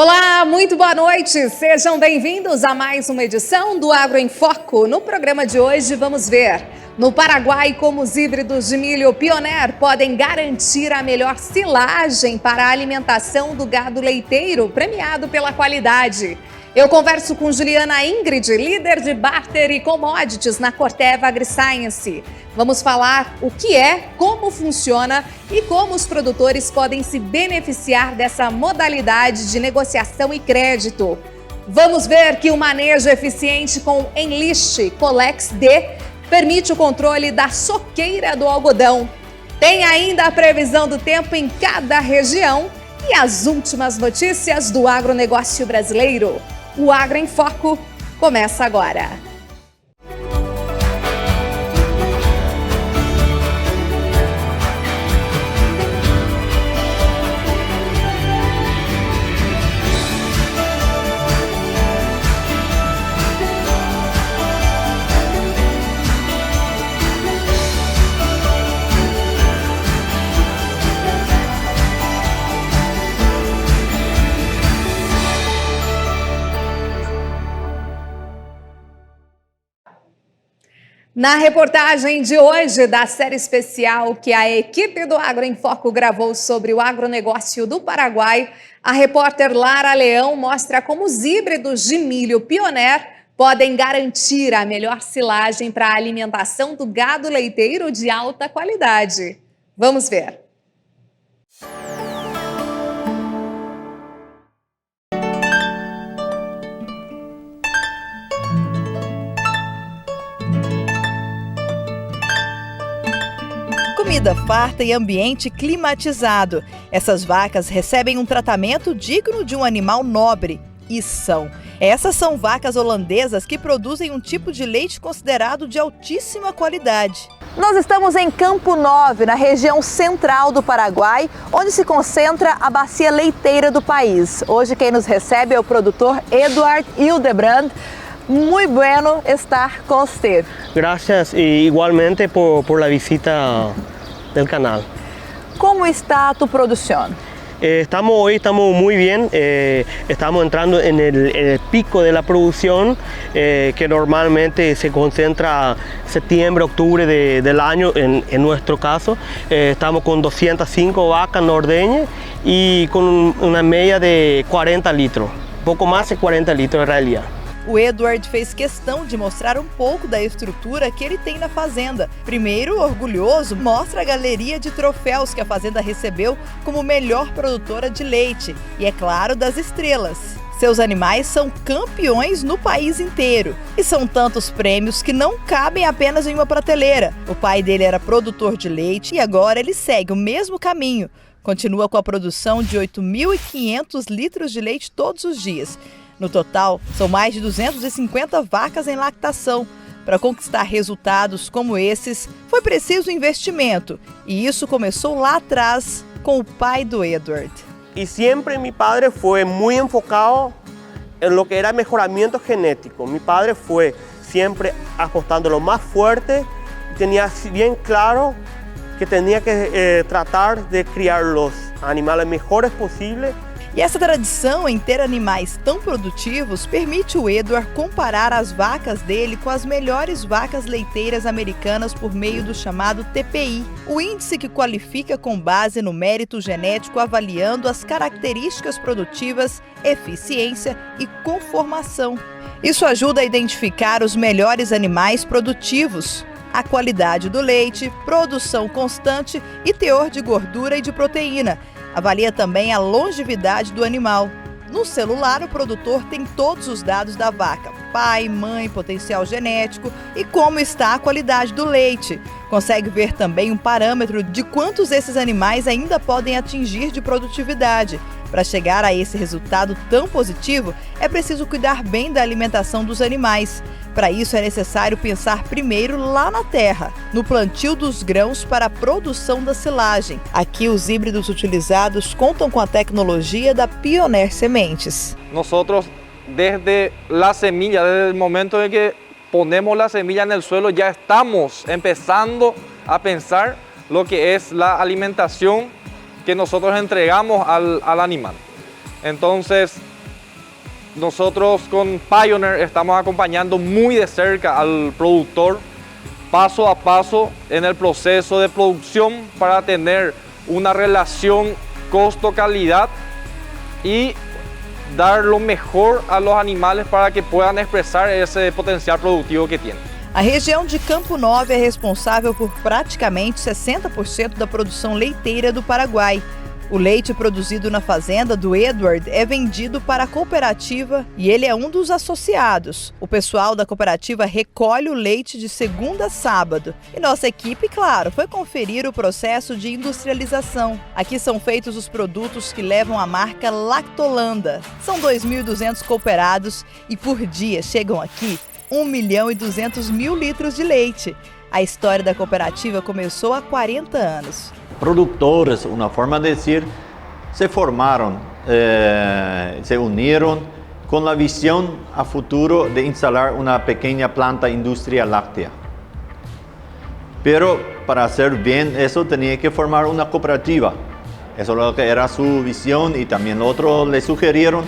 Olá, muito boa noite. Sejam bem-vindos a mais uma edição do Agro em Foco. No programa de hoje vamos ver no Paraguai como os híbridos de milho Pioneer podem garantir a melhor silagem para a alimentação do gado leiteiro, premiado pela qualidade. Eu converso com Juliana Ingrid, líder de Barter e Commodities na Corteva AgriScience. Vamos falar o que é, como funciona e como os produtores podem se beneficiar dessa modalidade de negociação e crédito. Vamos ver que o manejo eficiente com Enlist Colex D permite o controle da soqueira do algodão. Tem ainda a previsão do tempo em cada região e as últimas notícias do agronegócio brasileiro. O Agro em Foco começa agora. Na reportagem de hoje da série especial que a equipe do Agro em Foco gravou sobre o agronegócio do Paraguai, a repórter Lara Leão mostra como os híbridos de milho Pioneer podem garantir a melhor silagem para a alimentação do gado leiteiro de alta qualidade. Vamos ver. Comida farta e ambiente climatizado. Essas vacas recebem um tratamento digno de um animal nobre. E são. Essas são vacas holandesas que produzem um tipo de leite considerado de altíssima qualidade. Nós estamos em Campo 9, na região central do Paraguai, onde se concentra a bacia leiteira do país. Hoje quem nos recebe é o produtor Eduard Hildebrand. Muito bueno estar com você. Gracias y igualmente por la visita del canal. Como está tu produção? Hoy estamos muy bien, estamos entrando en el pico de la producción que normalmente se concentra septiembre, octubre del año en nuestro caso. Estamos con 205 vacas nordeñas y con una media de 40 litros, poco más de 40 litros en realidad. O Eduard fez questão de mostrar um pouco da estrutura que ele tem na fazenda. Primeiro, orgulhoso, mostra a galeria de troféus que a fazenda recebeu como melhor produtora de leite e, é claro, das estrelas. Seus animais são campeões no país inteiro. E são tantos prêmios que não cabem apenas em uma prateleira. O pai dele era produtor de leite e agora ele segue o mesmo caminho. Continua com a produção de 8.500 litros de leite todos os dias. No total, são mais de 250 vacas em lactação. Para conquistar resultados como esses, foi preciso investimento. E isso começou lá atrás com o pai do Eduard. Y siempre mi padre fue muy enfocado en lo que era mejoramiento genético. Mi padre fue siempre apostando lo más fuerte y tenía bien claro que tenía que tratar de criar los animales mejores posibles. E essa tradição em ter animais tão produtivos permite o Eduard comparar as vacas dele com as melhores vacas leiteiras americanas por meio do chamado TPI, o índice que qualifica com base no mérito genético avaliando as características produtivas, eficiência e conformação. Isso ajuda a identificar os melhores animais produtivos, a qualidade do leite, produção constante e teor de gordura e de proteína. Avalia também a longevidade do animal. No celular, o produtor tem todos os dados da vaca, pai, mãe, potencial genético e como está a qualidade do leite. Consegue ver também um parâmetro de quantos esses animais ainda podem atingir de produtividade. Para chegar a esse resultado tão positivo, é preciso cuidar bem da alimentação dos animais. Para isso é necessário pensar primeiro lá na terra, no plantio dos grãos para a produção da silagem. Aqui os híbridos utilizados contam com a tecnologia da Pioneer Sementes. Nosotros desde la semilla, desde el momento en que ponemos la semilla en el suelo, ya estamos empezando a pensar lo que es la alimentación que nosotros entregamos al animal. Entonces, nosotros con Pioneer estamos acompañando muy de cerca al productor paso a paso en el proceso de producción para tener una relación costo-calidad y dar lo mejor a los animales para que puedan expresar esse potencial produtivo que tienen. A região de Campo Novo é responsável por praticamente 60% da produção leiteira do Paraguai. O leite produzido na fazenda do Edward é vendido para a cooperativa e ele é um dos associados. O pessoal da cooperativa recolhe o leite de segunda a sábado. E nossa equipe, claro, foi conferir o processo de industrialização. Aqui são feitos os produtos que levam a marca Lactolanda. São 2.200 cooperados e por dia chegam aqui 1.200.000 litros de leite. A história da cooperativa começou há 40 anos. Productores, una forma de decir, se formaron, se unieron con la visión a futuro de instalar una pequeña planta industria láctea. Pero para hacer bien eso tenía que formar una cooperativa. Eso es lo que era su visión y también los otros le sugirieron.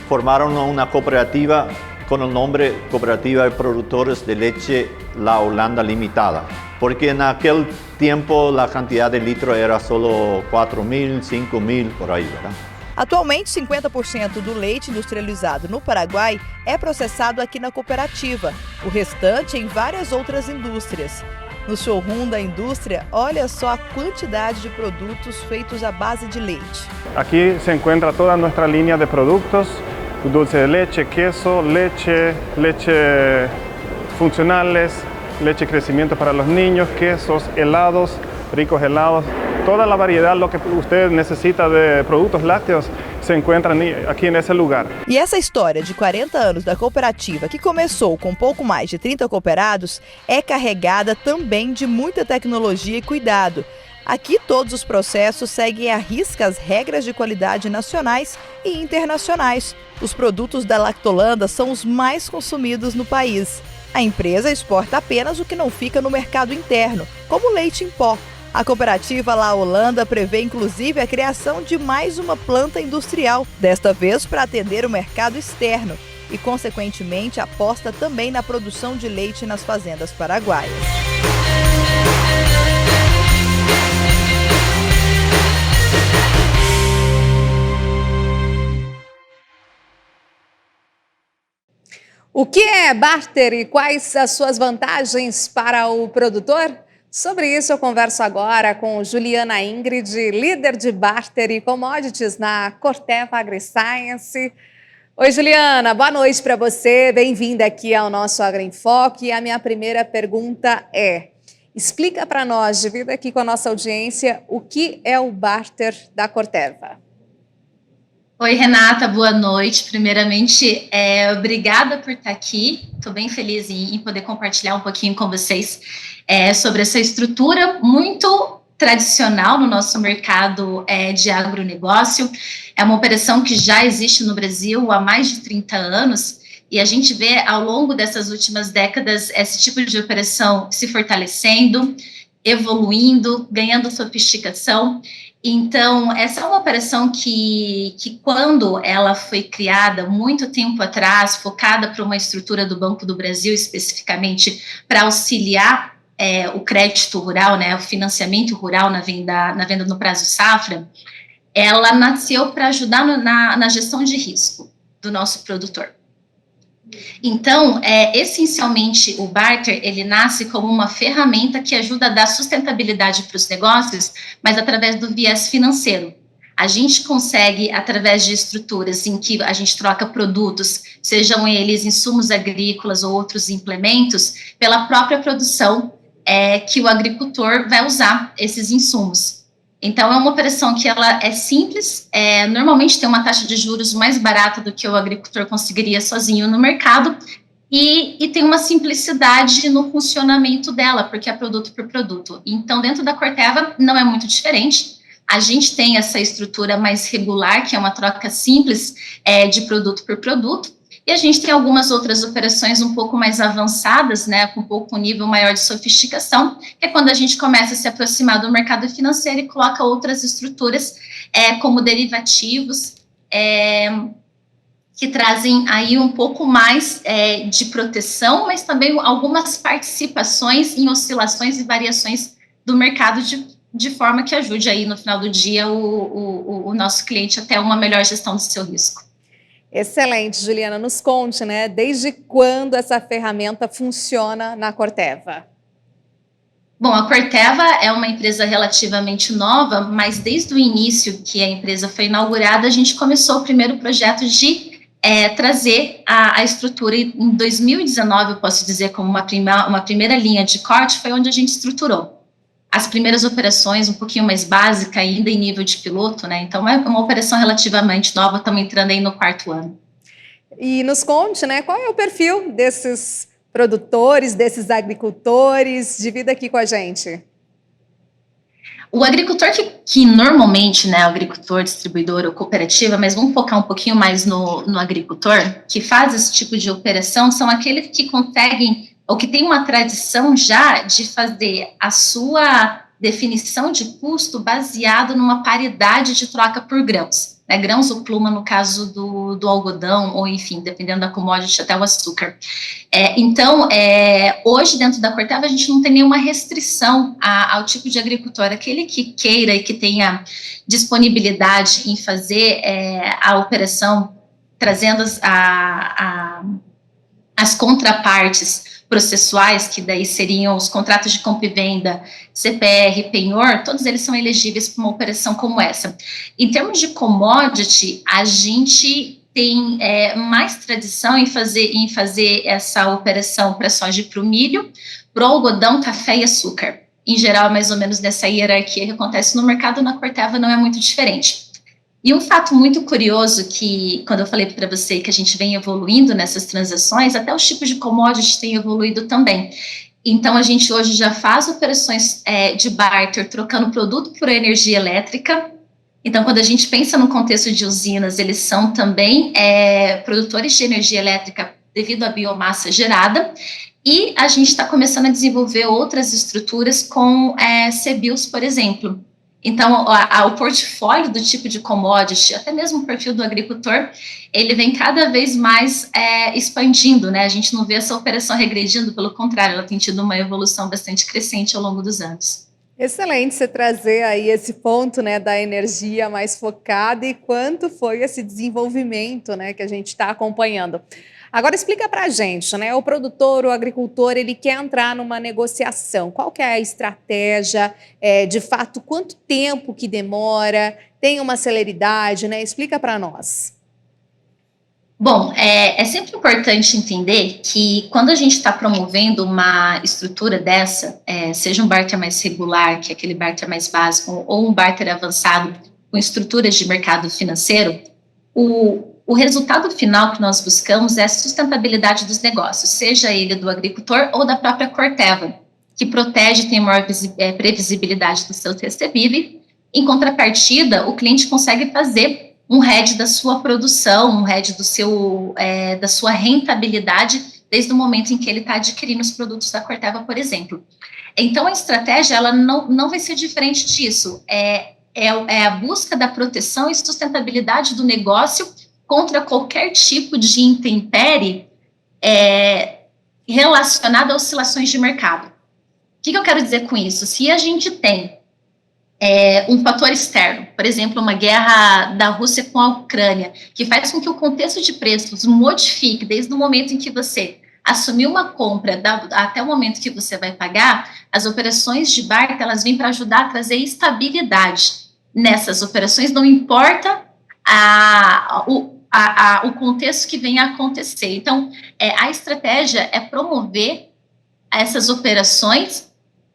Formaron una cooperativa con el nombre Cooperativa de Productores de Leche La Holanda Limitada, porque en aquel tiempo la cantidad de litros era solo 4.000, 5.000 por aí, ¿verdad? Atualmente, 50% do leite industrializado no Paraguai é processado aqui na cooperativa, o restante em várias outras indústrias. No showroom da indústria, olha só a quantidade de produtos feitos à base de leite. Aquí se encuentra toda nuestra línea de productos, dulce de leche, queso, leche funcionales, leche de crecimiento para los niños, quesos, helados, ricos helados. Toda la variedad, lo que usted necesita de productos lácteos, se encontra aqui nesse lugar. E essa história de 40 anos da cooperativa, que começou com pouco mais de 30 cooperados, é carregada também de muita tecnologia e cuidado. Aqui todos os processos seguem à risca as regras de qualidade nacionais e internacionais. Os produtos da Lactolanda são os mais consumidos no país. A empresa exporta apenas o que não fica no mercado interno, como leite em pó. A cooperativa La Holanda prevê inclusive a criação de mais uma planta industrial, desta vez para atender o mercado externo, e consequentemente aposta também na produção de leite nas fazendas paraguaias. O que é barter e quais as suas vantagens para o produtor? Sobre isso eu converso agora com Juliana Ingrid, líder de barter e commodities na Corteva AgriScience. Oi, Juliana, boa noite para você, bem-vinda aqui ao nosso Agro em Foco. E a minha primeira pergunta é, explica para nós, divida aqui com a nossa audiência, o que é o barter da Corteva? Oi, Renata, boa noite. Primeiramente, obrigada por estar aqui. Estou bem feliz em poder compartilhar um pouquinho com vocês sobre essa estrutura muito tradicional no nosso mercado de agronegócio. É uma operação que já existe no Brasil há mais de 30 anos e a gente vê ao longo dessas últimas décadas esse tipo de operação se fortalecendo, evoluindo, ganhando sofisticação. Então, essa é uma operação que quando ela foi criada muito tempo atrás, focada para uma estrutura do Banco do Brasil, especificamente para auxiliar o crédito rural, né, o financiamento rural na venda no prazo safra, ela nasceu para ajudar na gestão de risco do nosso produtor. Então, essencialmente, o barter, ele nasce como uma ferramenta que ajuda a dar sustentabilidade para os negócios, mas através do viés financeiro. A gente consegue, através de estruturas em que a gente troca produtos, sejam eles insumos agrícolas ou outros implementos, pela própria produção que o agricultor vai usar esses insumos. Então, é uma operação que ela é simples, normalmente tem uma taxa de juros mais barata do que o agricultor conseguiria sozinho no mercado e tem uma simplicidade no funcionamento dela, porque é produto por produto. Então, dentro da Corteva, não é muito diferente. A gente tem essa estrutura mais regular, que é uma troca simples de produto por produto, e a gente tem algumas outras operações um pouco mais avançadas, né, com um nível maior de sofisticação, que é quando a gente começa a se aproximar do mercado financeiro e coloca outras estruturas, como derivativos, que trazem aí um pouco mais de proteção, mas também algumas participações em oscilações e variações do mercado de forma que ajude aí no final do dia o nosso cliente a ter uma melhor gestão do seu risco. Excelente, Juliana. Nos conte, né? Desde quando essa ferramenta funciona na Corteva? Bom, a Corteva é uma empresa relativamente nova, mas desde o início que a empresa foi inaugurada, a gente começou o primeiro projeto de trazer a estrutura. Em 2019, eu posso dizer, como uma primeira linha de corte, foi onde a gente estruturou as primeiras operações, um pouquinho mais básica, ainda em nível de piloto, né? Então, é uma operação relativamente nova, estamos entrando aí no 4º ano. E nos conte, né, qual é o perfil desses produtores, desses agricultores? Divida aqui com a gente. O agricultor que normalmente, né, o agricultor, distribuidor ou cooperativa, mas vamos focar um pouquinho mais no agricultor, que faz esse tipo de operação, são aqueles que conseguem, ou que tem uma tradição já de fazer a sua definição de custo baseado numa paridade de troca por grãos, né, grãos ou pluma no caso do algodão, ou enfim, dependendo da commodity, até o açúcar. Então, hoje dentro da Corteva a gente não tem nenhuma restrição ao tipo de agricultor, aquele que queira e que tenha disponibilidade em fazer a operação, trazendo as contrapartes processuais, que daí seriam os contratos de compra e venda, CPR, penhor, todos eles são elegíveis para uma operação como essa. Em termos de commodity, a gente tem mais tradição em fazer essa operação para a soja e para o milho, para o algodão, café e açúcar. Em geral, mais ou menos dessa hierarquia que acontece no mercado, na Corteva não é muito diferente. E um fato muito curioso que, quando eu falei para você que a gente vem evoluindo nessas transações, até os tipos de commodities têm evoluído também. Então, a gente hoje já faz operações de barter, trocando produto por energia elétrica. Então, quando a gente pensa no contexto de usinas, eles são também produtores de energia elétrica devido à biomassa gerada. E a gente está começando a desenvolver outras estruturas com CBIOS, por exemplo. Então, o portfólio do tipo de commodity, até mesmo o perfil do agricultor, ele vem cada vez mais expandindo, né? A gente não vê essa operação regredindo, pelo contrário, ela tem tido uma evolução bastante crescente ao longo dos anos. Excelente você trazer aí esse ponto, né, da energia mais focada e quanto foi esse desenvolvimento, né, que a gente está acompanhando. Agora explica para a gente, né, o produtor, o agricultor, ele quer entrar numa negociação, qual que é a estratégia, de fato, quanto tempo que demora, tem uma celeridade, né, explica para nós. Bom, é sempre importante entender que quando a gente está promovendo uma estrutura dessa, seja um barter mais regular, que é aquele barter mais básico, ou um barter avançado com estruturas de mercado financeiro, o resultado final que nós buscamos é a sustentabilidade dos negócios, seja ele do agricultor ou da própria Corteva, que protege e tem maior previsibilidade dos seus recebíveis. Em contrapartida, o cliente consegue fazer um hedge da sua produção, um hedge da sua rentabilidade, desde o momento em que ele está adquirindo os produtos da Corteva, por exemplo. Então, a estratégia ela não vai ser diferente disso. É a busca da proteção e sustentabilidade do negócio contra qualquer tipo de intempérie relacionada a oscilações de mercado. O que eu quero dizer com isso? Se a gente tem um fator externo, por exemplo, uma guerra da Rússia com a Ucrânia, que faz com que o contexto de preços modifique desde o momento em que você assumiu uma compra até o momento que você vai pagar, as operações de barter, elas vêm para ajudar a trazer estabilidade nessas operações, não importa o contexto que venha a acontecer. Então, a estratégia é promover essas operações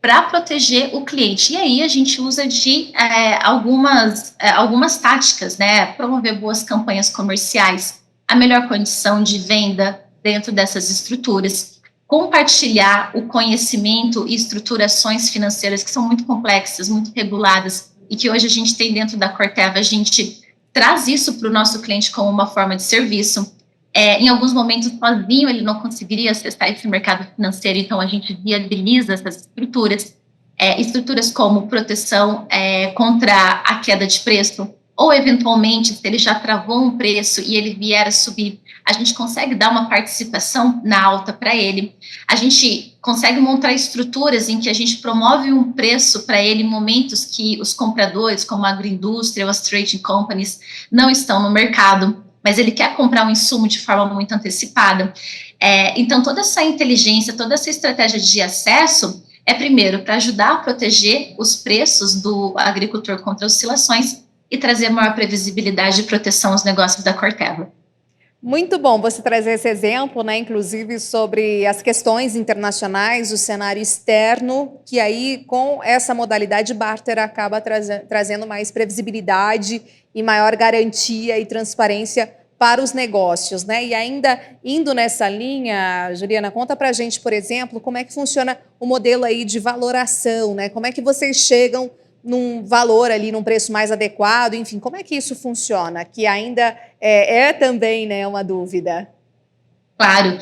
para proteger o cliente. E aí a gente usa de algumas táticas, né? Promover boas campanhas comerciais, a melhor condição de venda dentro dessas estruturas, compartilhar o conhecimento e estruturações financeiras que são muito complexas, muito reguladas, e que hoje a gente tem dentro da Corteva, a gente traz isso para o nosso cliente como uma forma de serviço. Em alguns momentos, sozinho, ele não conseguiria acessar esse mercado financeiro, então a gente viabiliza essas estruturas como proteção contra a queda de preço, ou eventualmente, se ele já travou um preço e ele vier a subir, a gente consegue dar uma participação na alta para ele. A gente consegue montar estruturas em que a gente promove um preço para ele em momentos que os compradores, como a agroindústria ou as trading companies, não estão no mercado, mas ele quer comprar um insumo de forma muito antecipada. Então, toda essa inteligência, toda essa estratégia de acesso é, primeiro, para ajudar a proteger os preços do agricultor contra oscilações e trazer maior previsibilidade e proteção aos negócios da Corteva. Muito bom você trazer esse exemplo, né, inclusive sobre as questões internacionais, o cenário externo, que aí com essa modalidade barter acaba trazendo mais previsibilidade e maior garantia e transparência para os negócios, né? E ainda indo nessa linha, Juliana, conta pra gente, por exemplo, como é que funciona o modelo aí de valoração, né? Como é que vocês chegam num valor ali, num preço mais adequado, enfim, como é que isso funciona? Que ainda é também, né, uma dúvida. Claro.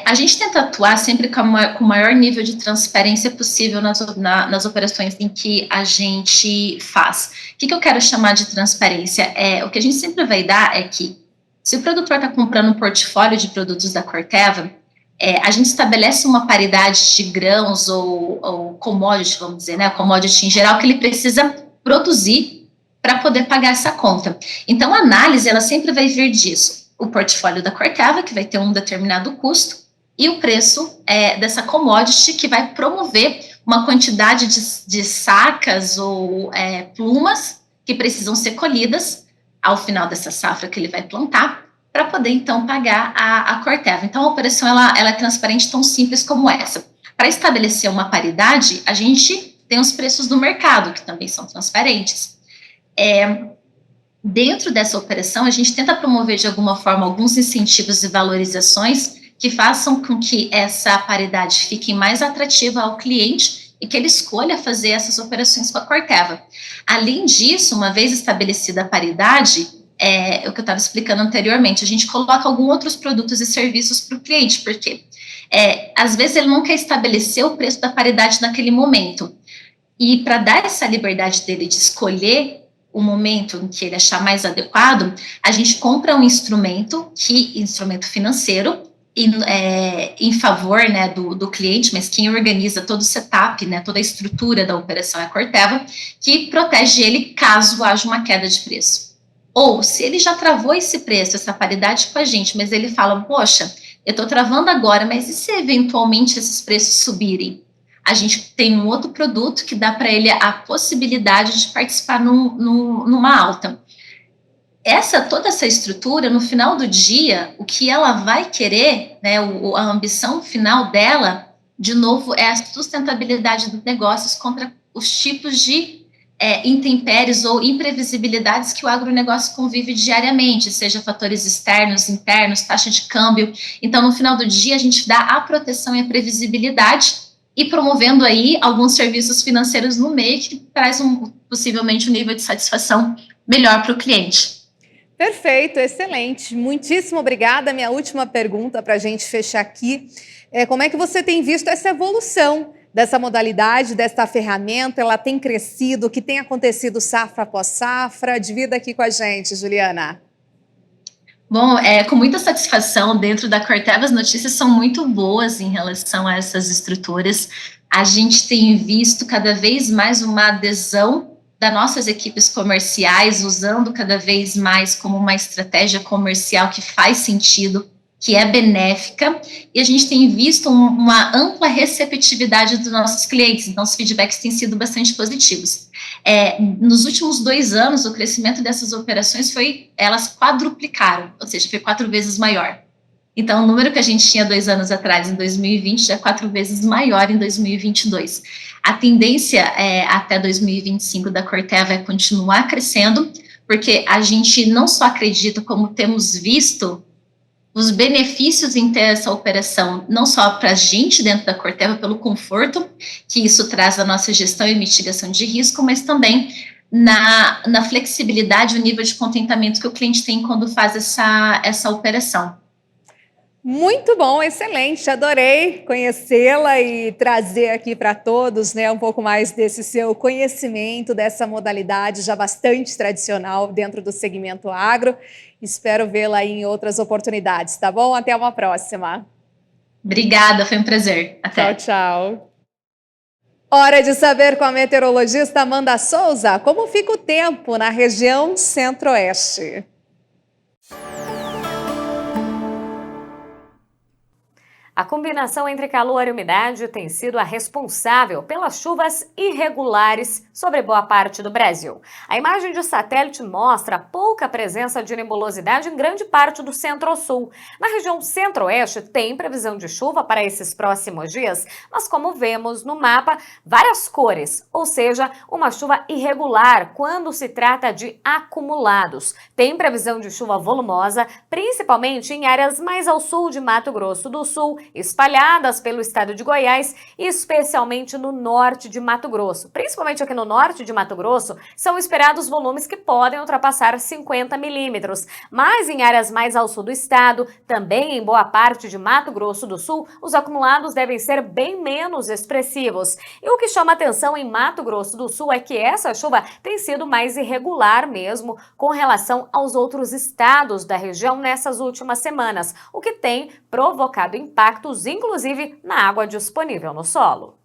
A gente tenta atuar sempre com o maior nível de transparência possível nas operações em que a gente faz. O que eu quero chamar de transparência? O que a gente sempre vai dar é que, se o produtor está comprando um portfólio de produtos da Corteva, a gente estabelece uma paridade de grãos ou commodity, vamos dizer, né, commodity em geral, que ele precisa produzir para poder pagar essa conta. Então, a análise, ela sempre vai vir disso. O portfólio da Corteva, que vai ter um determinado custo, e o preço dessa commodity, que vai promover uma quantidade de sacas ou plumas que precisam ser colhidas ao final dessa safra que ele vai plantar, para poder, então, pagar a Corteva. Então, a operação ela é transparente, tão simples como essa. Para estabelecer uma paridade, a gente tem os preços do mercado, que também são transparentes. Dentro dessa operação, a gente tenta promover, de alguma forma, alguns incentivos e valorizações que façam com que essa paridade fique mais atrativa ao cliente e que ele escolha fazer essas operações com a Corteva. Além disso, uma vez estabelecida a paridade, o que eu estava explicando anteriormente, a gente coloca alguns outros produtos e serviços para o cliente, porque às vezes ele não quer estabelecer o preço da paridade naquele momento. E para dar essa liberdade dele de escolher o momento em que ele achar mais adequado, a gente compra um instrumento financeiro, em favor, né, do cliente, mas quem organiza todo o setup, né, toda a estrutura da operação é a Corteva, que protege ele caso haja uma queda de preço. Ou, se ele já travou esse preço, essa paridade com a gente, mas ele fala, poxa, eu estou travando agora, mas e se eventualmente esses preços subirem? A gente tem um outro produto que dá para ele a possibilidade de participar numa alta. Toda essa estrutura, no final do dia, o que ela vai querer, né, a ambição final dela, de novo, é a sustentabilidade dos negócios contra os tipos de intempéries ou imprevisibilidades que o agronegócio convive diariamente, seja fatores externos, internos, taxa de câmbio. Então, no final do dia, a gente dá a proteção e a previsibilidade e promovendo aí alguns serviços financeiros no meio que traz possivelmente um nível de satisfação melhor para o cliente. Perfeito, excelente. Muitíssimo obrigada. Minha última pergunta para a gente fechar aqui é como é que você tem visto essa evolução dessa modalidade, dessa ferramenta? Ela tem crescido, o que tem acontecido safra após safra? Divida aqui com a gente, Juliana. Bom, com muita satisfação, dentro da Corteva as notícias são muito boas em relação a essas estruturas. A gente tem visto cada vez mais uma adesão das nossas equipes comerciais, usando cada vez mais como uma estratégia comercial que faz sentido, que é benéfica, e a gente tem visto uma ampla receptividade dos nossos clientes, então os feedbacks têm sido bastante positivos. Nos últimos 2 anos, o crescimento dessas operações elas quadruplicaram, ou seja, foi 4 vezes maior. Então, o número que a gente tinha 2 anos atrás, em 2020, já é 4 vezes maior em 2022. A tendência até 2025 da Corteva é continuar crescendo, porque a gente não só acredita, como temos visto os benefícios em ter essa operação, não só para a gente dentro da Corteva, pelo conforto que isso traz à nossa gestão e mitigação de risco, mas também na flexibilidade, o nível de contentamento que o cliente tem quando faz essa operação. Muito bom, excelente, adorei conhecê-la e trazer aqui para todos, né, um pouco mais desse seu conhecimento, dessa modalidade já bastante tradicional dentro do segmento agro. Espero vê-la em outras oportunidades, tá bom? Até uma próxima. Obrigada, foi um prazer. Até. Tchau, tchau. Hora de saber com a meteorologista Amanda Souza como fica o tempo na região centro-oeste. A combinação entre calor e umidade tem sido a responsável pelas chuvas irregulares sobre boa parte do Brasil. A imagem de satélite mostra pouca presença de nebulosidade em grande parte do centro-sul. Na região centro-oeste tem previsão de chuva para esses próximos dias, mas como vemos no mapa, várias cores, ou seja, uma chuva irregular quando se trata de acumulados. Tem previsão de chuva volumosa, principalmente em áreas mais ao sul de Mato Grosso do Sul, espalhadas pelo estado de Goiás e especialmente no norte de Mato Grosso. Principalmente aqui no norte de Mato Grosso, são esperados volumes que podem ultrapassar 50 milímetros. Mas em áreas mais ao sul do estado, também em boa parte de Mato Grosso do Sul, os acumulados devem ser bem menos expressivos. E o que chama atenção em Mato Grosso do Sul é que essa chuva tem sido mais irregular mesmo com relação aos outros estados da região nessas últimas semanas, o que tem provocado impactos inclusive na água disponível no solo.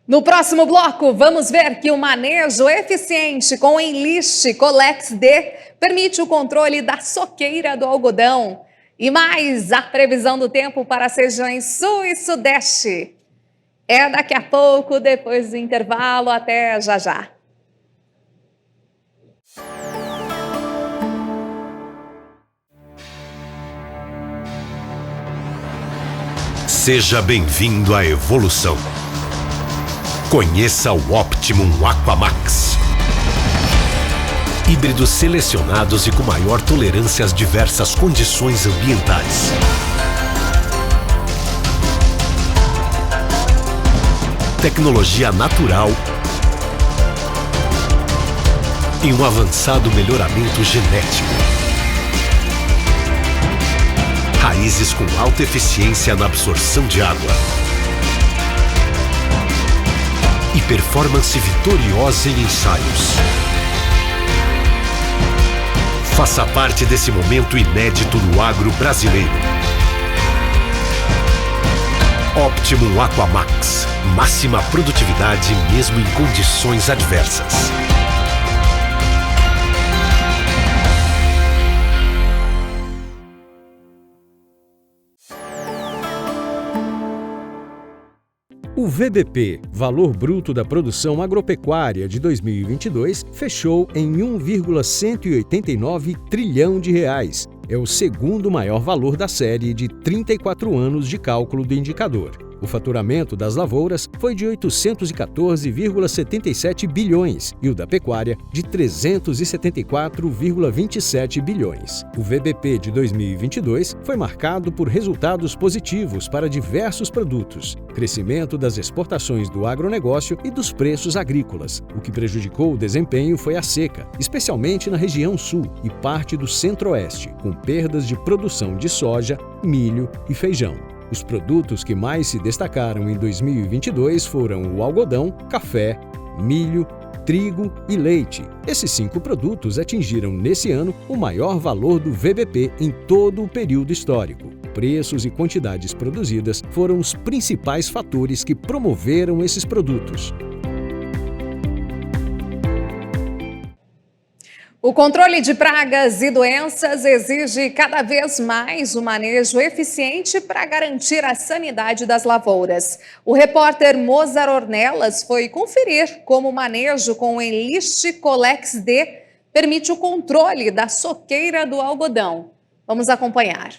No próximo bloco, vamos ver que o manejo eficiente com Enlist Colex D permite o controle da soqueira do algodão. E mais, a previsão do tempo para as regiões sul e sudeste. É daqui a pouco, depois do intervalo. Até já já. Seja bem-vindo à evolução. Conheça o Optimum Aquamax. Híbridos selecionados e com maior tolerância às diversas condições ambientais. Tecnologia natural e um avançado melhoramento genético. Raízes com alta eficiência na absorção de água. E performance vitoriosa em ensaios. Faça parte desse momento inédito no agro brasileiro. Optimum Aquamax. Máxima produtividade mesmo em condições adversas. O VBP, Valor Bruto da Produção Agropecuária de 2022, fechou em 1,189 trilhão de reais. É o segundo maior valor da série de 34 anos de cálculo do indicador. O faturamento das lavouras foi de 814,77 bilhões e o da pecuária de 374,27 bilhões. O VBP de 2022 foi marcado por resultados positivos para diversos produtos, crescimento das exportações do agronegócio e dos preços agrícolas. O que prejudicou o desempenho foi a seca, especialmente na região sul e parte do centro-oeste, com perdas de produção de soja, milho e feijão. Os produtos que mais se destacaram em 2022 foram o algodão, café, milho, trigo e leite. Esses 5 produtos atingiram nesse ano o maior valor do VBP em todo o período histórico. Preços e quantidades produzidas foram os principais fatores que promoveram esses produtos. O controle de pragas e doenças exige cada vez mais o manejo eficiente para garantir a sanidade das lavouras. O repórter Mozart Ornelas foi conferir como o manejo com o Enlist Colex D permite o controle da soqueira do algodão. Vamos acompanhar.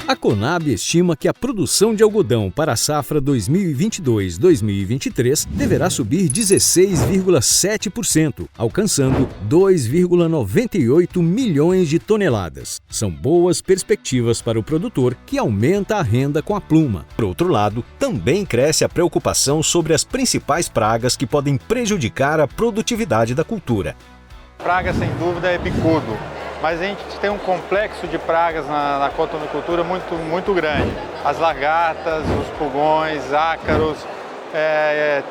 A Conab estima que a produção de algodão para a safra 2022-2023 deverá subir 16,7%, alcançando 2,98 milhões de toneladas. São boas perspectivas para o produtor, que aumenta a renda com a pluma. Por outro lado, também cresce a preocupação sobre as principais pragas que podem prejudicar a produtividade da cultura. Praga, sem dúvida, é bicudo. Mas a gente tem um complexo de pragas na cotonicultura muito grande. As lagartas, os pulgões, ácaros,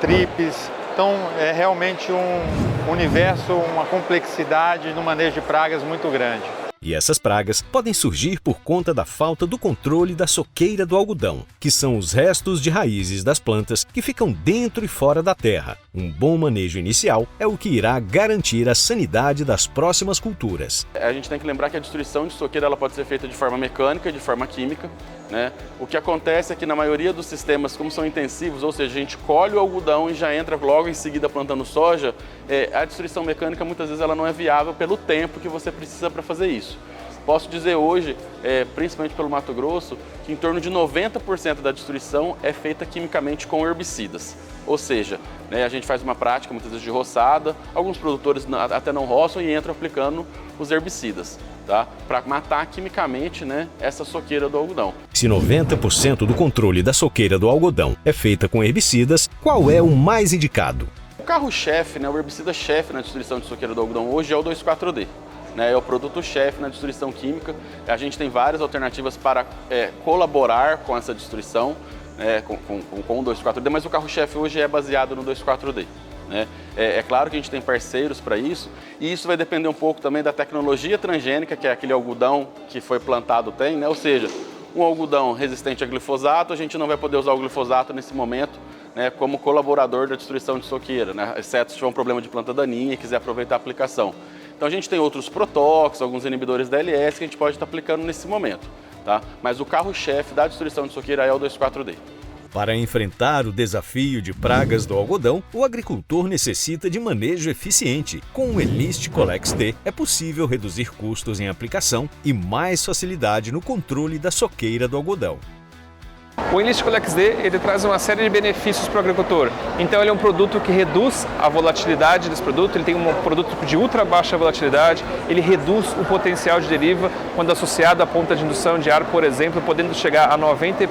tripes. Então é realmente um universo, uma complexidade no manejo de pragas muito grande. E essas pragas podem surgir por conta da falta do controle da soqueira do algodão, que são os restos de raízes das plantas que ficam dentro e fora da terra. Um bom manejo inicial é o que irá garantir a sanidade das próximas culturas. A gente tem que lembrar que a destruição de soqueira ela pode ser feita de forma mecânica e de forma química, né? O que acontece é que na maioria dos sistemas, como são intensivos, ou seja, a gente colhe o algodão e já entra logo em seguida plantando soja, a destruição mecânica muitas vezes ela não é viável pelo tempo que você precisa para fazer isso. Posso dizer hoje, principalmente pelo Mato Grosso, que em torno de 90% da destruição é feita quimicamente com herbicidas. Ou seja, a gente faz uma prática muitas vezes de roçada, alguns produtores até não roçam e entram aplicando os herbicidas, tá? Para matar quimicamente, essa soqueira do algodão. Se 90% do controle da soqueira do algodão é feita com herbicidas, qual é o mais indicado? O carro-chefe, o herbicida-chefe na destruição de soqueira do algodão hoje é o 2,4-D. É o produto-chefe na destruição química. A gente tem várias alternativas para colaborar com essa destruição, com o 2,4-D, mas o carro-chefe hoje é baseado no 2,4-D. É claro que a gente tem parceiros para isso, e isso vai depender um pouco também da tecnologia transgênica, que é aquele algodão que foi plantado tem, ou seja, um algodão resistente a glifosato, a gente não vai poder usar o glifosato nesse momento, como colaborador da destruição de soqueira, exceto se tiver um problema de planta daninha e quiser aproveitar a aplicação. Então a gente tem outros protóxicos, alguns inibidores da LS que a gente pode estar aplicando nesse momento, tá? Mas o carro-chefe da destruição de soqueira é o 2,4-D. Para enfrentar o desafio de pragas do algodão, o agricultor necessita de manejo eficiente. Com o Enlist Colex D é possível reduzir custos em aplicação e mais facilidade no controle da soqueira do algodão. O Enlist Colex D ele traz uma série de benefícios para o agricultor. Então ele é um produto que reduz a volatilidade desse produto, ele tem um produto de ultra baixa volatilidade, ele reduz o potencial de deriva quando associado à ponta de indução de ar, por exemplo, podendo chegar a 90%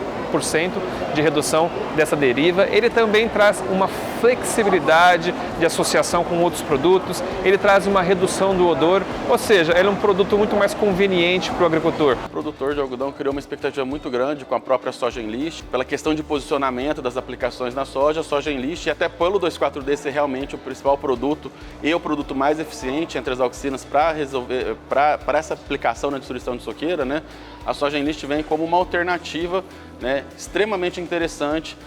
de redução dessa deriva. Ele também traz uma flexibilidade de associação com outros produtos, ele traz uma redução do odor, ou seja, ele é um produto muito mais conveniente para o agricultor. O produtor de algodão criou uma expectativa muito grande com a própria soja Enlist, pela questão de posicionamento das aplicações na soja, a soja Enlist, e até pelo 2,4-D ser realmente o principal produto e o produto mais eficiente entre as auxinas para essa aplicação na destruição de soqueira, a soja Enlist vem como uma alternativa extremamente interessante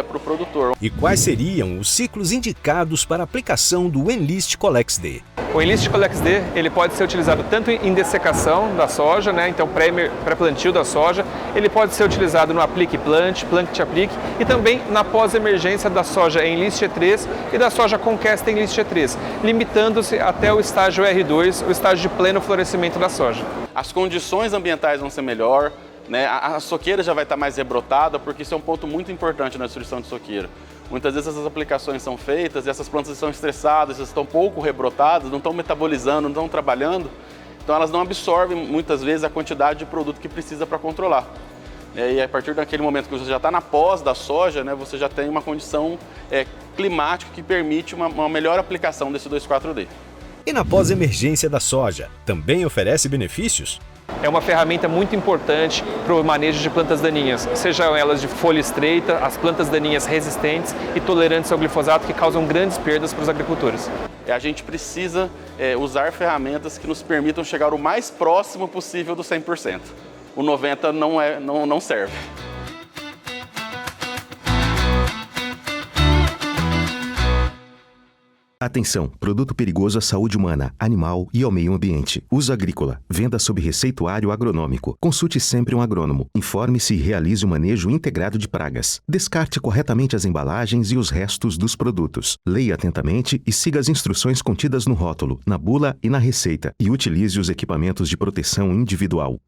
para o produtor. E quais seriam os ciclos indicados para a aplicação do Enlist Colex D? O Enlist Colex D ele pode ser utilizado tanto em dessecação da soja, então pré-plantio da soja, ele pode ser utilizado no aplique-plant, plant-aplique e também na pós-emergência da soja Enlist E3 e da soja Conquesta Enlist E3, limitando-se até o estágio R2, o estágio de pleno florescimento da soja. As condições ambientais vão ser melhor, a soqueira já vai estar mais rebrotada, porque isso é um ponto muito importante na destruição de soqueira. Muitas vezes essas aplicações são feitas e essas plantas estão estressadas, estão pouco rebrotadas, não estão metabolizando, não estão trabalhando, então elas não absorvem muitas vezes a quantidade de produto que precisa para controlar. E a partir daquele momento que você já está na pós da soja, você já tem uma condição climática que permite uma melhor aplicação desse 2,4-D. E na pós-emergência da soja, também oferece benefícios? É uma ferramenta muito importante para o manejo de plantas daninhas, sejam elas de folha estreita, as plantas daninhas resistentes e tolerantes ao glifosato, que causam grandes perdas para os agricultores. A gente precisa usar ferramentas que nos permitam chegar o mais próximo possível do 100%. O 90% não serve. Atenção, produto perigoso à saúde humana, animal e ao meio ambiente. Uso agrícola, venda sob receituário agronômico. Consulte sempre um agrônomo. Informe-se e realize o manejo integrado de pragas. Descarte corretamente as embalagens e os restos dos produtos. Leia atentamente e siga as instruções contidas no rótulo, na bula e na receita. E utilize os equipamentos de proteção individual.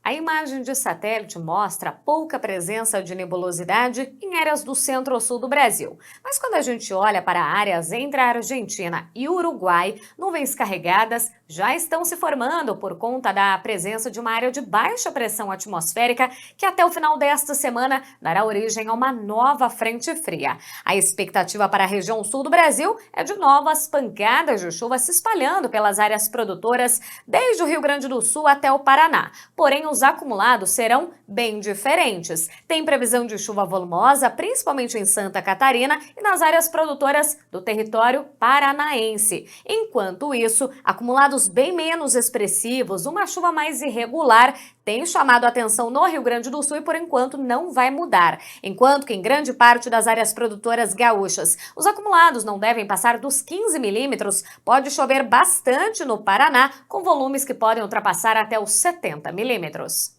A imagem de satélite mostra pouca presença de nebulosidade em áreas do centro-sul do Brasil. Mas quando a gente olha para áreas entre a Argentina e o Uruguai, nuvens carregadas já estão se formando por conta da presença de uma área de baixa pressão atmosférica que até o final desta semana dará origem a uma nova frente fria. A expectativa para a região sul do Brasil é de novas pancadas de chuva se espalhando pelas áreas produtoras desde o Rio Grande do Sul até o Paraná. Porém, os acumulados serão bem diferentes. Tem previsão de chuva volumosa, principalmente em Santa Catarina e nas áreas produtoras do território paranaense. Enquanto isso, acumulados bem menos expressivos, uma chuva mais irregular tem chamado a atenção no Rio Grande do Sul e por enquanto não vai mudar. Enquanto que em grande parte das áreas produtoras gaúchas, os acumulados não devem passar dos 15 milímetros, pode chover bastante no Paraná, com volumes que podem ultrapassar até os 70 milímetros.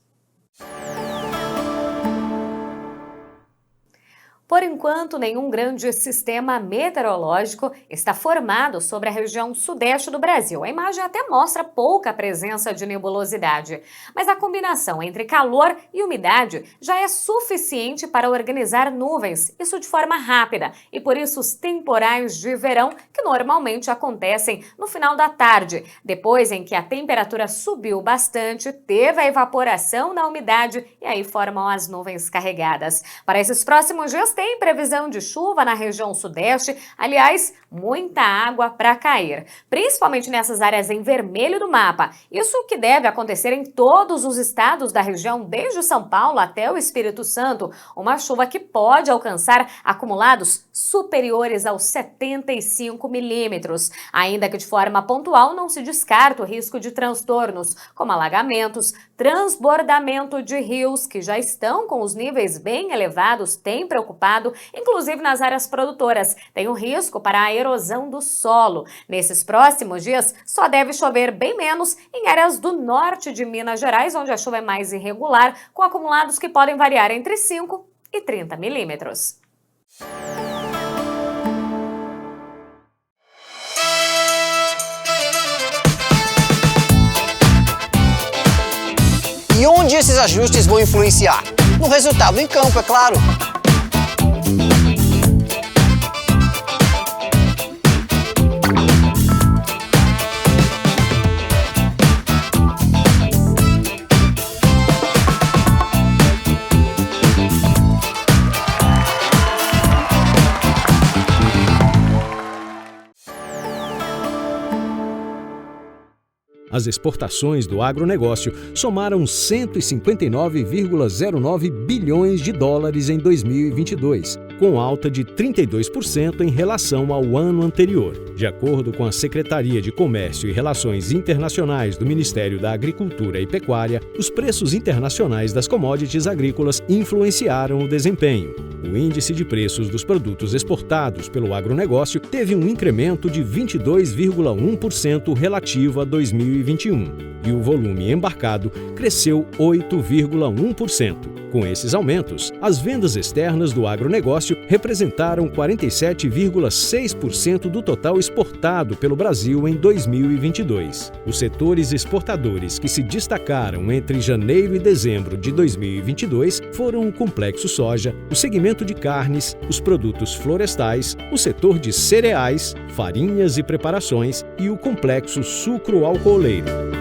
Por enquanto, nenhum grande sistema meteorológico está formado sobre a região sudeste do Brasil. A imagem até mostra pouca presença de nebulosidade, mas a combinação entre calor e umidade já é suficiente para organizar nuvens, isso de forma rápida, e por isso os temporais de verão que normalmente acontecem no final da tarde, depois em que a temperatura subiu bastante, teve a evaporação da umidade e aí formam as nuvens carregadas. Para esses próximos dias, tem previsão de chuva na região sudeste, aliás, muita água para cair, principalmente nessas áreas em vermelho do mapa. Isso que deve acontecer em todos os estados da região, desde São Paulo até o Espírito Santo, uma chuva que pode alcançar acumulados superiores aos 75 milímetros. Ainda que de forma pontual, não se descarta o risco de transtornos, como alagamentos, transbordamento de rios, que já estão com os níveis bem elevados, tem preocupado, inclusive nas áreas produtoras. Tem um risco para a erosão do solo. Nesses próximos dias, só deve chover bem menos em áreas do norte de Minas Gerais, onde a chuva é mais irregular, com acumulados que podem variar entre 5 e 30 milímetros. E onde esses ajustes vão influenciar? No resultado em campo, é claro. As exportações do agronegócio somaram 159,09 bilhões de dólares em 2022, com alta de 32% em relação ao ano anterior. De acordo com a Secretaria de Comércio e Relações Internacionais do Ministério da Agricultura e Pecuária, os preços internacionais das commodities agrícolas influenciaram o desempenho. O índice de preços dos produtos exportados pelo agronegócio teve um incremento de 22,1% relativo a 2021, e o volume embarcado cresceu 8,1%. Com esses aumentos, as vendas externas do agronegócio representaram 47,6% do total exportado pelo Brasil em 2022. Os setores exportadores que se destacaram entre janeiro e dezembro de 2022 foram o complexo soja, o segmento de carnes, os produtos florestais, o setor de cereais, farinhas e preparações e o complexo sucro-alcooleiro.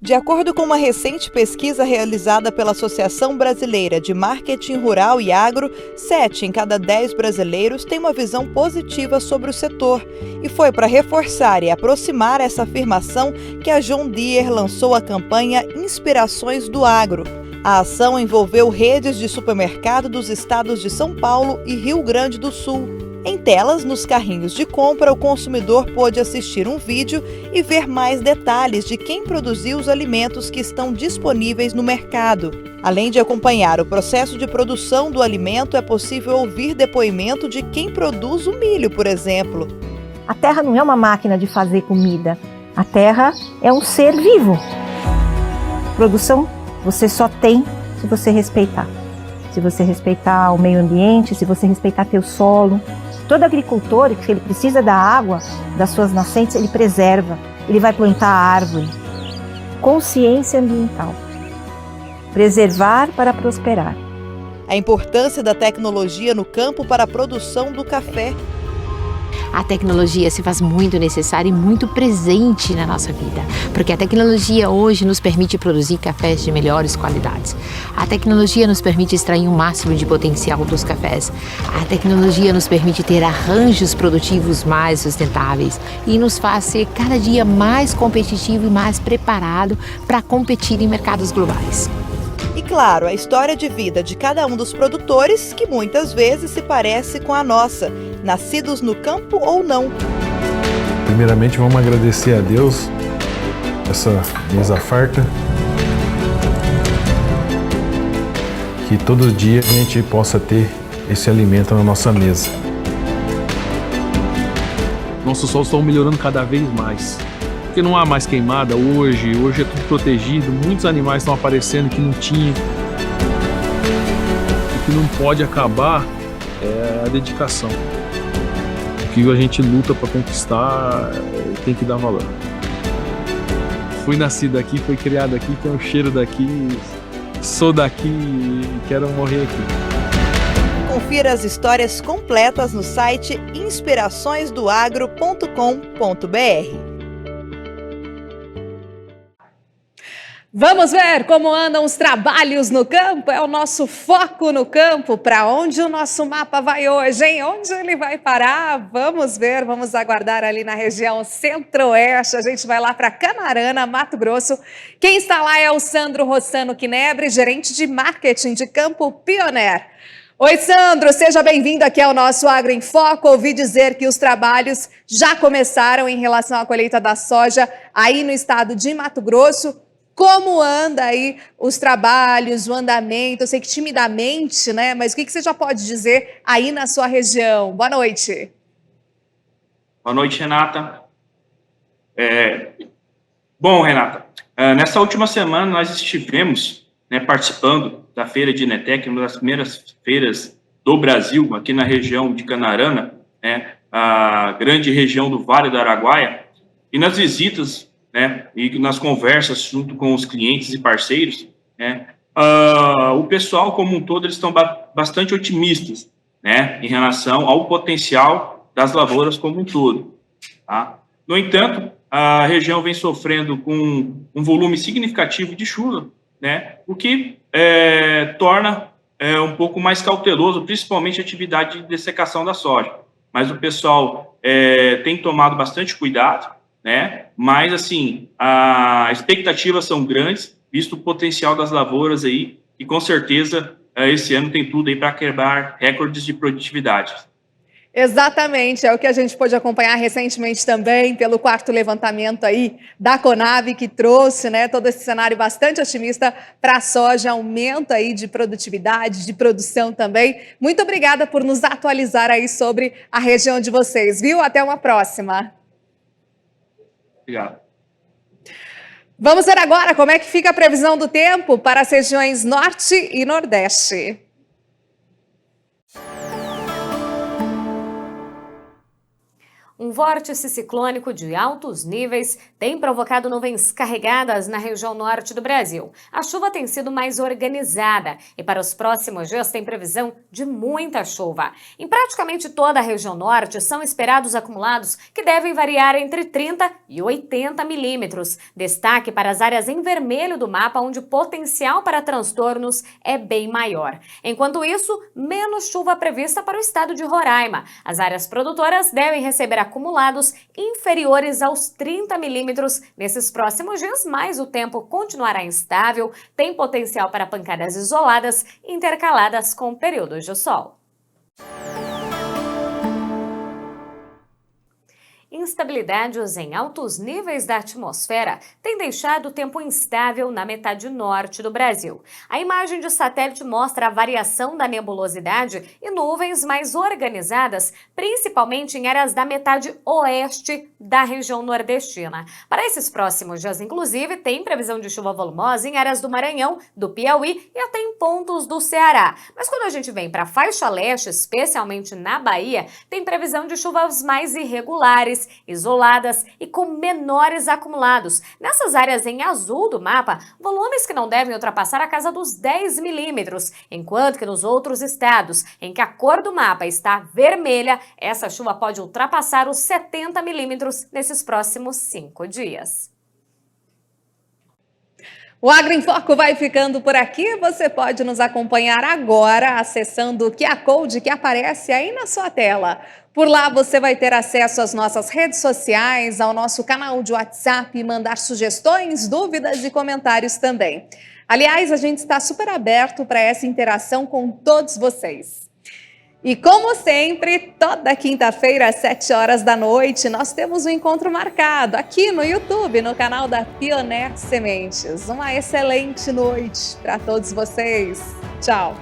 De acordo com uma recente pesquisa realizada pela Associação Brasileira de Marketing Rural e Agro, 7 em cada 10 brasileiros têm uma visão positiva sobre o setor. E foi para reforçar e aproximar essa afirmação que a John Deere lançou a campanha Inspirações do Agro. A ação envolveu redes de supermercado dos estados de São Paulo e Rio Grande do Sul. Em telas, nos carrinhos de compra, o consumidor pôde assistir um vídeo e ver mais detalhes de quem produziu os alimentos que estão disponíveis no mercado. Além de acompanhar o processo de produção do alimento, é possível ouvir depoimento de quem produz o milho, por exemplo. A terra não é uma máquina de fazer comida. A terra é um ser vivo. Produção você só tem se você respeitar. Se você respeitar o meio ambiente, se você respeitar teu solo. Todo agricultor, que ele precisa da água das suas nascentes, ele preserva, ele vai plantar a árvore. consciência ambiental. Preservar para prosperar. A importância da tecnologia no campo para a produção do café. A tecnologia se faz muito necessária e muito presente na nossa vida, porque a tecnologia hoje nos permite produzir cafés de melhores qualidades. A tecnologia nos permite extrair o máximo de potencial dos cafés. A tecnologia nos permite ter arranjos produtivos mais sustentáveis e nos faz ser cada dia mais competitivo e mais preparado para competir em mercados globais. E claro, a história de vida de cada um dos produtores, que muitas vezes se parece com a nossa, nascidos no campo ou não. Primeiramente, vamos agradecer a Deus essa mesa farta. Que todo dia a gente possa ter esse alimento na nossa mesa. Nossos solos estão melhorando cada vez mais. Porque não há mais queimada hoje é tudo protegido, muitos animais estão aparecendo que não tinha. O que não pode acabar é a dedicação. O que a gente luta para conquistar tem que dar valor. Fui nascido aqui, fui criado aqui, tenho o cheiro daqui, sou daqui e quero morrer aqui. Confira as histórias completas no site inspiraçõesdoagro.com.br. Vamos ver como andam os trabalhos no campo? É o nosso foco no campo. Para onde o nosso mapa vai hoje, hein? Onde ele vai parar? Vamos ver, vamos aguardar ali na região centro-oeste. A gente vai lá para Canarana, Mato Grosso. Quem está lá é o Sandro Rossano Quinebre, gerente de marketing de Campo Pioneer. Oi, Sandro, seja bem-vindo aqui ao nosso Agro em Foco. Ouvi dizer que os trabalhos já começaram em relação à colheita da soja aí no estado de Mato Grosso. Como anda aí os trabalhos, o andamento? Eu sei que timidamente, né? Mas o que você já pode dizer aí na sua região? Boa noite. Boa noite, Renata. Bom, Renata, nessa última semana nós estivemos participando da feira de Inetec, uma das primeiras feiras do Brasil, aqui na região de Canarana, a grande região do Vale do Araguaia, e nas visitas e nas conversas junto com os clientes e parceiros, o pessoal como um todo eles estão bastante otimistas, em relação ao potencial das lavouras como um todo. Tá? No entanto, a região vem sofrendo com um volume significativo de chuva, o que torna um pouco mais cauteloso, principalmente a atividade de dessecação da soja. Mas o pessoal tem tomado bastante cuidado, mas assim, as expectativas são grandes, visto o potencial das lavouras aí, e com certeza esse ano tem tudo aí para quebrar recordes de produtividade. Exatamente, é o que a gente pôde acompanhar recentemente também pelo 4º levantamento aí da Conab, que trouxe todo esse cenário bastante otimista para a soja, aumento aí de produtividade, de produção também. Muito obrigada por nos atualizar aí sobre a região de vocês, viu? Até uma próxima. Obrigado. Vamos ver agora como é que fica a previsão do tempo para as regiões Norte e Nordeste. Um vórtice ciclônico de altos níveis tem provocado nuvens carregadas na região norte do Brasil. A chuva tem sido mais organizada e para os próximos dias tem previsão de muita chuva. Em praticamente toda a região norte são esperados acumulados que devem variar entre 30 e 80 milímetros. Destaque para as áreas em vermelho do mapa, onde o potencial para transtornos é bem maior. Enquanto isso, menos chuva prevista para o estado de Roraima. As áreas produtoras devem receber acumulados inferiores aos 30 milímetros nesses próximos dias, mas o tempo continuará instável, tem potencial para pancadas isoladas intercaladas com períodos de sol. Instabilidades em altos níveis da atmosfera têm deixado o tempo instável na metade norte do Brasil. A imagem de satélite mostra a variação da nebulosidade e nuvens mais organizadas, principalmente em áreas da metade oeste da região nordestina. Para esses próximos dias, inclusive, tem previsão de chuva volumosa em áreas do Maranhão, do Piauí e até em pontos do Ceará. Mas quando a gente vem para a faixa leste, especialmente na Bahia, tem previsão de chuvas mais irregulares regiões isoladas e com menores acumulados. Nessas áreas em azul do mapa, volumes que não devem ultrapassar a casa dos 10 milímetros, enquanto que nos outros estados, em que a cor do mapa está vermelha, essa chuva pode ultrapassar os 70 milímetros nesses próximos 5 dias. O Agro em Foco vai ficando por aqui. Você pode nos acompanhar agora acessando o QR Code que aparece aí na sua tela. Por lá você vai ter acesso às nossas redes sociais, ao nosso canal de WhatsApp e mandar sugestões, dúvidas e comentários também. Aliás, a gente está super aberto para essa interação com todos vocês. E como sempre, toda quinta-feira às 7 horas da noite, nós temos um encontro marcado aqui no YouTube, no canal da Pioneer Sementes. Uma excelente noite para todos vocês. Tchau!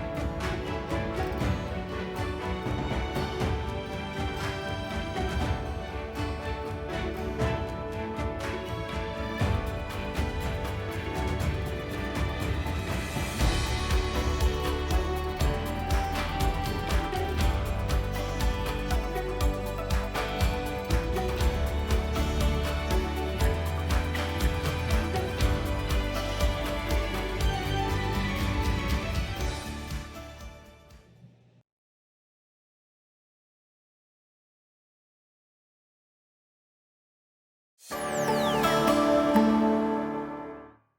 You